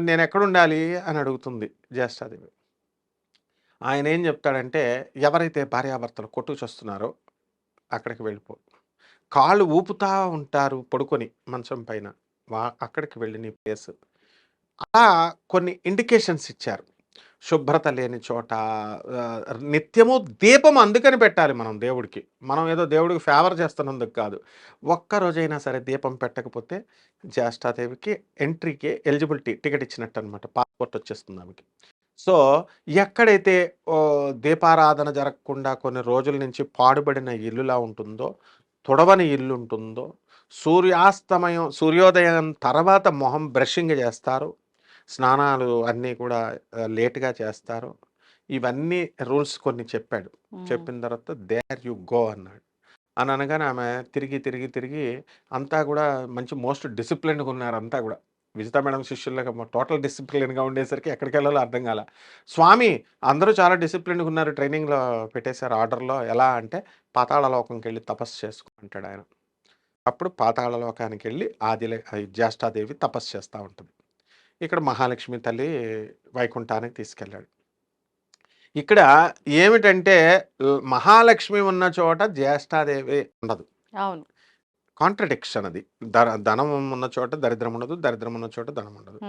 మరి నేను ఎక్కడుండాలి అని అడుగుతుంది జ్యేష్ఠాదేవి. ఆయన ఏం చెప్తాడంటే, ఎవరైతే భార్యాభర్తలు కొట్టుకు చస్తున్నారో అక్కడికి వెళ్ళిపో. కాళ్ళు ఊపుతా ఉంటారు పడుకొని మంచం పైన. అక్కడికి వెళ్ళి నీ ప్లేస్. అలా కొన్ని ఇండికేషన్స్ ఇచ్చారు. శుభ్రత లేని చోట నిత్యము దీపం అందుకని పెట్టాలి మనం దేవుడికి. మనం ఏదో దేవుడికి ఫేవర్ చేస్తున్నందుకు కాదు. ఒక్క రోజైనా సరే దీపం పెట్టకపోతే జ్యేష్ఠాదేవికి ఎంట్రీకి ఎలిజిబిలిటీ టికెట్ ఇచ్చినట్టు అనమాట. పాస్‌పోర్ట్ వచ్చేస్తుంది ఆమెకి. సో, ఎక్కడైతే దీపారాధన జరగకుండా కొన్ని రోజుల నుంచి పాడుబడిన ఇల్లులా ఉంటుందో, తుడవని ఇల్లుంటుందో, సూర్యోదయం తర్వాత మొహం బ్రషింగ్ చేస్తారు. స్నానాలు అన్నీ కూడా లేట్‌గా చేస్తారు. ఇవన్నీ రూల్స్ కొన్ని చెప్పాడు. చెప్పిన తర్వాత దేర్ యూ గో అన్నాడు. అని అనగానే ఆమె తిరిగి అంతా కూడా మంచి మోస్ట్ డిసిప్లిన్డ్‌గా ఉన్నారు అంతా కూడా. విజితా మేడం శిష్యుల్లాగా టోటల్ డిసిప్లిన్‌గా ఉండేసరికి ఎక్కడికెళ్ళాలో అర్థం కాల. స్వామి అందరూ చాలా డిసిప్లిన్డ్‌గా ఉన్నారు. ట్రైనింగ్‌లో పెట్టేశారు ఆర్డర్‌లో. ఎలా అంటే పాతాళ లోకంకెళ్ళి తపస్సు చేసుకో అంటాడు ఆయన. అప్పుడు పాతాళ లోకానికెళ్ళి జ్యేష్ఠాదేవి తపస్సు చేస్తా ఉంటది. ఇక్కడ మహాలక్ష్మి తల్లి వైకుంఠానికి తీసుకెళ్ళాడు. ఇక్కడ ఏమిటంటే మహాలక్ష్మి ఉన్న చోట జ్యేష్ఠాదేవి ఉండదు. అవును. కాంట్రడిక్షన్ అది. ధనం ఉన్న చోట దరిద్రం ఉండదు. దరిద్రం ఉన్న చోట ధనం ఉండదు.